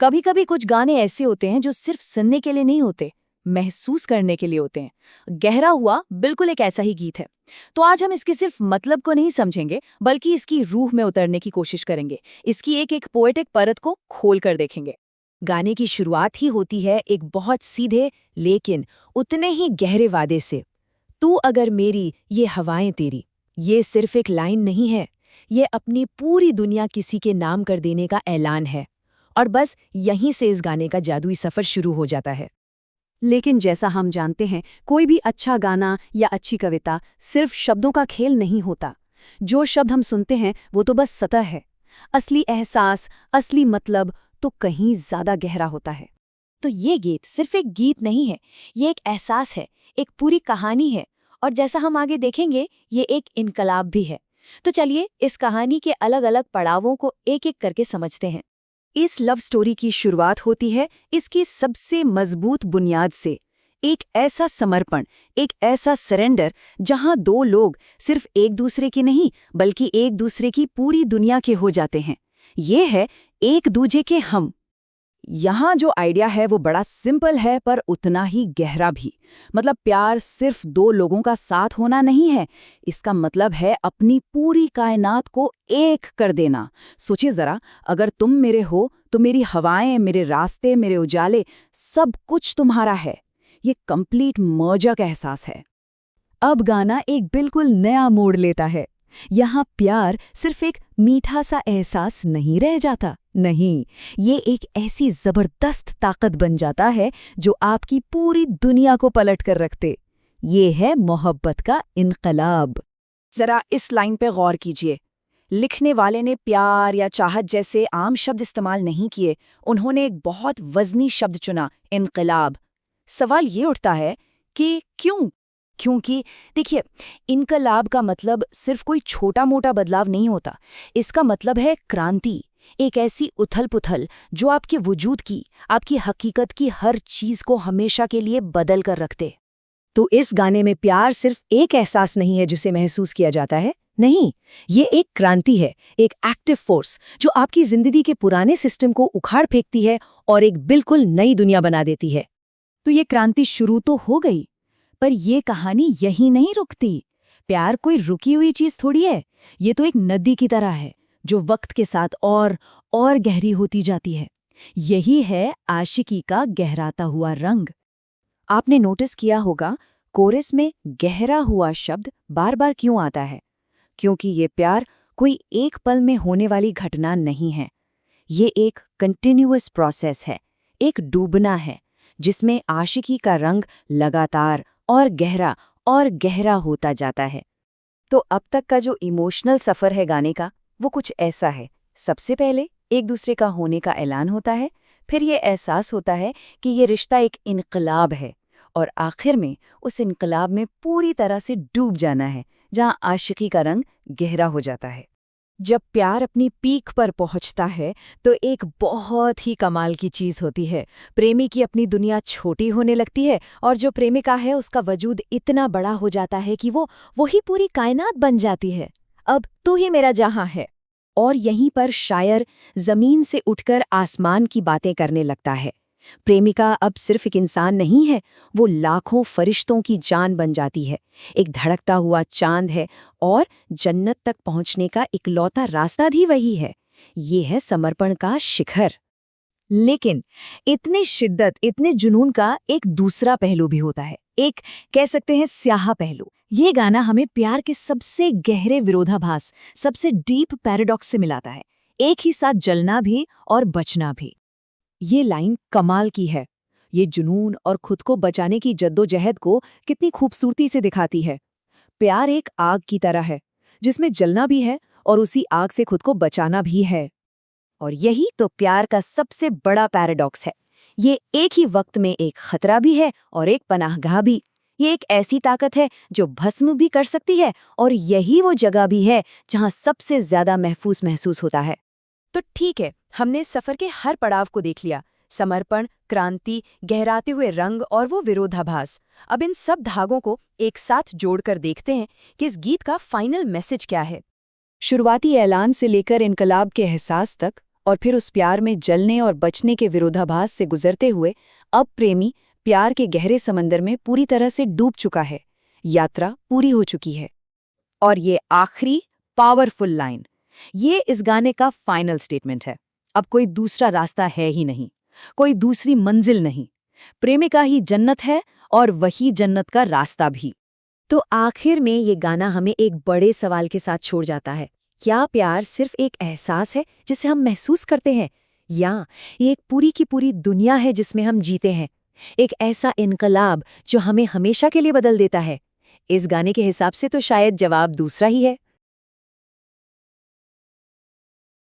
कभी कभी कुछ गाने ऐसे होते हैं जो सिर्फ सुनने के लिए नहीं होते, महसूस करने के लिए होते हैं। गहरा हुआ बिल्कुल एक ऐसा ही गीत है। तो आज हम इसके सिर्फ मतलब को नहीं समझेंगे, बल्कि इसकी रूह में उतरने की कोशिश करेंगे। इसकी एक एक पोएटिक परत को खोल कर देखेंगे। गाने की शुरुआत ही होती है एक बहुत सीधे लेकिन उतने ही गहरे वादे से। तू अगर मेरी, ये हवाएं तेरी। ये सिर्फ एक लाइन नहीं है, ये अपनी पूरी दुनिया किसी के नाम कर देने का ऐलान है। और बस यहीं से इस गाने का जादुई सफर शुरू हो जाता है। लेकिन जैसा हम जानते हैं, कोई भी अच्छा गाना या अच्छी कविता सिर्फ शब्दों का खेल नहीं होता। जो शब्द हम सुनते हैं वो तो बस सतह है। असली एहसास, असली मतलब तो कहीं ज्यादा गहरा होता है। तो ये गीत सिर्फ एक गीत नहीं है, ये एक एहसास है, एक पूरी कहानी है। और जैसा हम आगे देखेंगे, ये एक इनकलाब भी है। तो चलिए इस कहानी के अलग अलग पड़ावों को एक एक करके समझते हैं। इस लव स्टोरी की शुरुआत होती है इसकी सबसे मजबूत बुनियाद से। एक ऐसा समर्पण, एक ऐसा सरेंडर जहां दो लोग सिर्फ एक दूसरे के नहीं बल्कि एक दूसरे की पूरी दुनिया के हो जाते हैं। ये है एक दूजे के हम। यहाँ जो आइडिया है वो बड़ा सिंपल है पर उतना ही गहरा भी। मतलब प्यार सिर्फ दो लोगों का साथ होना नहीं है, इसका मतलब है अपनी पूरी कायनात को एक कर देना। सोचिए जरा, अगर तुम मेरे हो तो मेरी हवाएं, मेरे रास्ते, मेरे उजाले, सब कुछ तुम्हारा है। ये कंप्लीट मर्जर का एहसास है। अब गाना एक बिल्कुल नया मोड़ लेता है। यहाँ प्यार सिर्फ एक मीठा सा एहसास नहीं रह जाता, नहीं, ये एक ऐसी जबरदस्त ताकत बन जाता है जो आपकी पूरी दुनिया को पलट कर रखते। ये है मोहब्बत का इनकलाब। जरा इस लाइन पे गौर कीजिए। लिखने वाले ने प्यार या चाहत जैसे आम शब्द इस्तेमाल नहीं किए, उन्होंने एक बहुत वजनी शब्द चुना, इनकलाब। सवाल ये उठता है कि क्यों? क्योंकि देखिए, इनकलाब का मतलब सिर्फ कोई छोटा मोटा बदलाव नहीं होता। इसका मतलब है क्रांति, एक ऐसी उथल-पुथल जो आपके वजूद की, आपकी हकीकत की हर चीज को हमेशा के लिए बदल कर रख दे। तो इस गाने में प्यार सिर्फ एक एहसास नहीं है जिसे महसूस किया जाता है, नहीं, ये एक क्रांति है, एक एक्टिव फोर्स जो आपकी जिंदगी के पुराने सिस्टम को उखाड़ फेंकती है और एक बिल्कुल नई दुनिया बना देती है। तो ये क्रांति शुरू तो हो गई, पर ये कहानी यहीं नहीं रुकती। प्यार कोई रुकी हुई चीज थोड़ी है, ये तो एक नदी की तरह है जो वक्त के साथ और गहरी होती जाती है। यही है आशिकी का गहराता हुआ रंग। आपने नोटिस किया होगा, कोरस में गहरा हुआ शब्द बार बार क्यों आता है? क्योंकि ये प्यार कोई एक पल में होने वाली घटना नहीं है। ये एक कंटिन्यूअस प्रोसेस है, एक डूबना है जिसमें आशिकी का रंग लगातार और गहरा होता जाता है। तो अब तक का जो इमोशनल सफर है गाने का, वो कुछ ऐसा है। सबसे पहले एक दूसरे का होने का ऐलान होता है, फिर ये एहसास होता है कि ये रिश्ता एक इनकलाब है, और आखिर में उस इनकलाब में पूरी तरह से डूब जाना है, जहां आशिकी का रंग गहरा हो जाता है। जब प्यार अपनी पीक पर पहुंचता है तो एक बहुत ही कमाल की चीज होती है। प्रेमी की अपनी दुनिया छोटी होने लगती है और जो प्रेमिका है उसका वजूद इतना बड़ा हो जाता है कि वो ही पूरी कायनात बन जाती है। अब तू ही मेरा जहां है। और यहीं पर शायर जमीन से उठकर आसमान की बातें करने लगता है। प्रेमिका अब सिर्फ एक इंसान नहीं है, वो लाखों फरिश्तों की जान बन जाती है, एक धड़कता हुआ चांद है और जन्नत तक पहुंचने का इकलौता रास्ता भी वही है। ये है समर्पण का शिखर। लेकिन इतनी शिद्दत, इतने जुनून का एक दूसरा पहलू भी होता है, एक कह सकते हैं स्याहा पहलू। ये गाना हमें प्यार के सबसे गहरे विरोधाभास, सबसे डीप पैराडॉक्स से मिलाता है, एक ही साथ जलना भी और बचना भी। ये लाइन कमाल की है। ये जुनून और खुद को बचाने की जद्दोजहद को कितनी खूबसूरती से दिखाती है। प्यार एक आग की तरह है जिसमें जलना भी है और उसी आग से खुद को बचाना भी है। और यही तो प्यार का सबसे बड़ा पैराडॉक्स है। ये एक ही वक्त में एक खतरा भी है और एक पनाहगाह भी। ये एक ऐसी ताकत है जो भस्म भी कर सकती है, और यही वो जगह भी है जहां सबसे ज्यादा महसूस होता है। तो ठीक है, हमने सफर के हर पड़ाव को देख लिया, समर्पण, क्रांति, गहराते हुए रंग और वो विरोधाभास। अब इन सब धागों को एक साथ जोड़कर देखते हैं कि इस गीत का फाइनल मैसेज क्या है। शुरुआती ऐलान से लेकर इनकलाब के एहसास तक, और फिर उस प्यार में जलने और बचने के विरोधाभास से गुजरते हुए अब प्रेमी प्यार के गहरे समंदर में पूरी तरह से डूब चुका है। यात्रा पूरी हो चुकी है। और ये आखिरी पावरफुल लाइन, ये इस गाने का फाइनल स्टेटमेंट है। अब कोई दूसरा रास्ता है ही नहीं, कोई दूसरी मंजिल नहीं। प्रेमिका ही जन्नत है और वही जन्नत का रास्ता भी। तो आखिर में ये गाना हमें एक बड़े सवाल के साथ छोड़ जाता है। क्या प्यार सिर्फ एक एहसास है जिसे हम महसूस करते हैं, या ये एक पूरी की पूरी दुनिया है जिसमें हम जीते हैं, एक ऐसा इनकलाब जो हमें हमेशा के लिए बदल देता है? इस गाने के हिसाब से तो शायद जवाब दूसरा ही है।